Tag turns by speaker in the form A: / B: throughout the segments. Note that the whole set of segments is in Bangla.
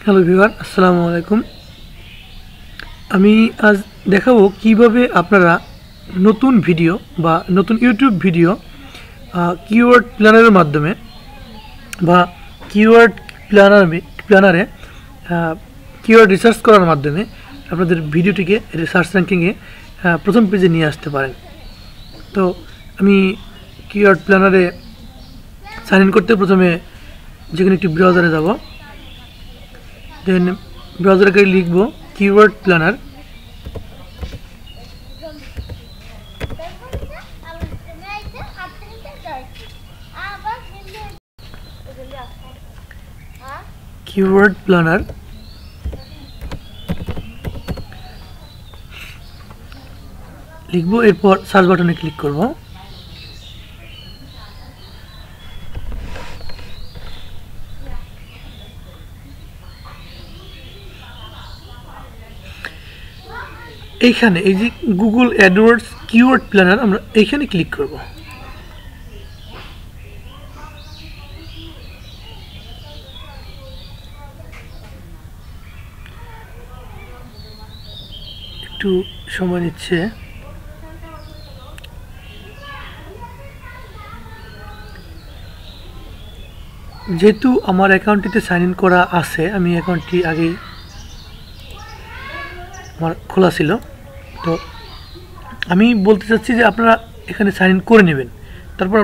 A: হ্যালো ভিউয়ার, আসসালামু আলাইকুম। আমি আজ দেখাবো কিভাবে আপনারা নতুন ভিডিও বা নতুন ইউটিউব ভিডিও কিওয়ার্ড প্ল্যানারের মাধ্যমে বা কিওয়ার্ড প্ল্যানারে কিওয়ার্ড রিসার্চ করার মাধ্যমে আপনাদের ভিডিওটিকে সার্চ র্যাঙ্কিংয়ে প্রথম পেজে নিয়ে আসতে পারেন। তো আমি কিওয়ার্ড প্ল্যানারে সাইন ইন করতে প্রথমে যেখানে একটি ব্রাউজারে যাব, দেন ব্রাউজারে লিখব কিওয়ার্ড প্ল্যানার। কিওয়ার্ড প্ল্যানার লিখব, এরপর সার্চ বাটনে ক্লিক করব। এইখানে এই যে গুগল অ্যাডওয়ার্ডস কিওয়ার্ড প্ল্যানার, আমরা এইখানে ক্লিক করব। একটু সময় নিচ্ছে। যেহেতু আমার অ্যাকাউন্টটিতে সাইন ইন করা আছে, আমি অ্যাকাউন্টটি আগেই আমার খোলা ছিল, তো আমি বলতে চাচ্ছি যে আপনারা এখানে সাইন ইন করে নেবেন। তারপর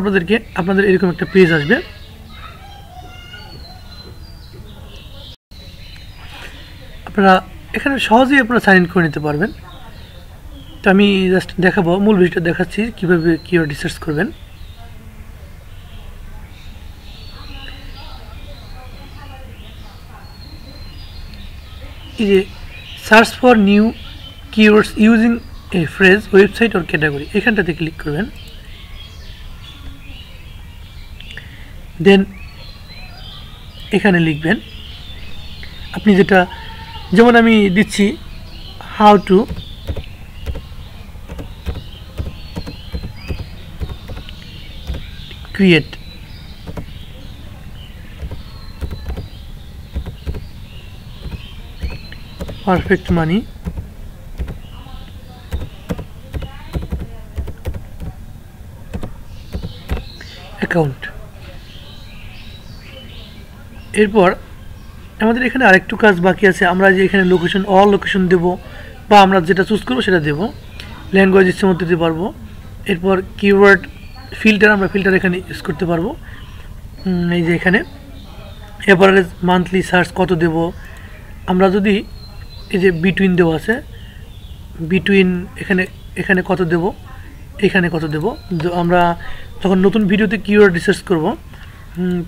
A: আপনাদের এরকম একটা পেজ আসবে। আপনারা এখানে সহজেই সাইন ইন করে নিতে পারবেন। তো আমি জাস্ট দেখাবো, মূল ভিডিওটা দেখাচ্ছি কীভাবে কিওয়ার্ড রিসার্চ করবেন। এই যে search for new keywords using a phrase, website or category, এখানটাতে ক্লিক করবেন। দেন এখানে লিখবেন আপনি যেটা, যেমন আমি দিচ্ছি how to create perfect money account. এরপর আমাদের এখানে আরেকটু কাজ বাকি আছে। আমরা যে এখানে লোকেশন, অল লোকেশন দেব, বা আমরা যেটা চুজ করবো সেটা দেব। ল্যাঙ্গুয়েজ ইচ্ছে মতো দিতে পারবো। এরপর কিওয়ার্ড ফিল্টার, আমরা ফিল্টার এখানে ইউজ করতে পারবো। এই যে এখানে এভারেজ মান্থলি সার্চ কত দেব, আমরা যদি এই যে বিটুইন দেওয়া আছে, বিটুইন এখানে কত দেব, এখানে কত দেব। আমরা যখন নতুন ভিডিওতে কিওয়ার্ড রিসার্চ করব,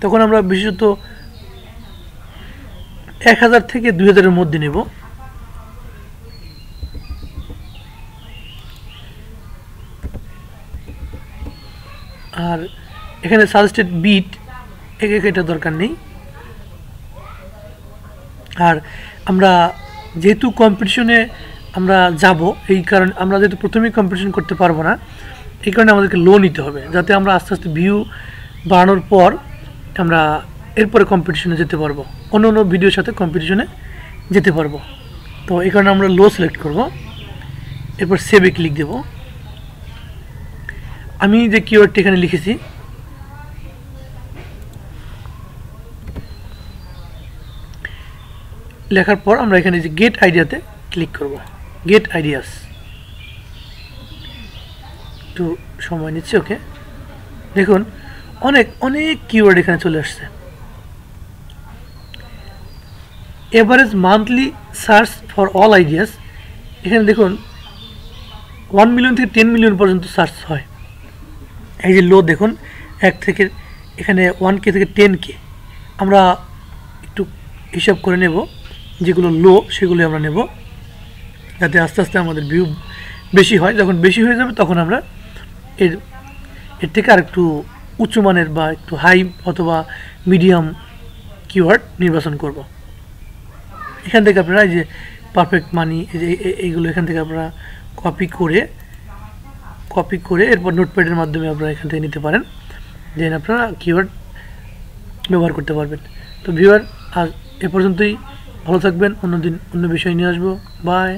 A: তখন আমরা বিশেষত 1000 থেকে 2000-এর মধ্যে নেব। আর এখানে সাজেস্টেড বিট এটা দরকার নেই। আর আমরা যেহেতু কম্পিটিশনে আমরা যাব, এই কারণে আমরা যেহেতু প্রথমেই কম্পিটিশন করতে পারবো না, এই কারণে আমাদেরকে লো নিতে হবে, যাতে আমরা আস্তে আস্তে ভিউ বাড়ানোর পর আমরা এরপরে কম্পিটিশনে যেতে পারবো, অন্য অন্য ভিডিওর সাথে কম্পিটিশনে যেতে পারবো। তো এই কারণে আমরা লো সিলেক্ট করব। এরপর সেভে ক্লিক দেব। আমি যে কিওয়ার্ডটি এখানে লিখেছি, লেখার পর আমরা এখানে যে গেট আইডিয়াতে ক্লিক করব। গেট আইডিয়াস, একটু সময় নিচ্ছে। ওকে, দেখুন অনেক কিওয়ার্ড এখানে চলে আসছে। Average monthly search for all ideas, এখানে দেখুন 1 মিলিয়ন থেকে 10 মিলিয়ন পর্যন্ত সার্চ হয়। এই যে লো দেখুন, 1 থেকে এখানে 1K থেকে 10K। আমরা একটু হিসাব করে নেব, যেগুলো লো সেগুলো আমরা নেব, যাতে আস্তে আস্তে আমাদের ভিউ বেশি হয়। যখন বেশি হয়ে যাবে তখন আমরা এর থেকে আর একটু উচ্চমানের বা একটু হাই অথবা মিডিয়াম কিওয়ার্ড নির্বাচন করব। এখান থেকে আপনারা এই যে পারফেক্ট মানি, এইগুলো এখান থেকে আপনারা কপি করে এরপর নোটপ্যাডের মাধ্যমে আপনারা এখান থেকে নিতে পারেন, দেন আপনারা কিওয়ার্ড ব্যবহার করতে পারবেন। তো ভিউয়ার, আজ এ পর্যন্তই। ভালো থাকবেন, অন্যদিন অন্য বিষয় নিয়ে আসবো। বাই।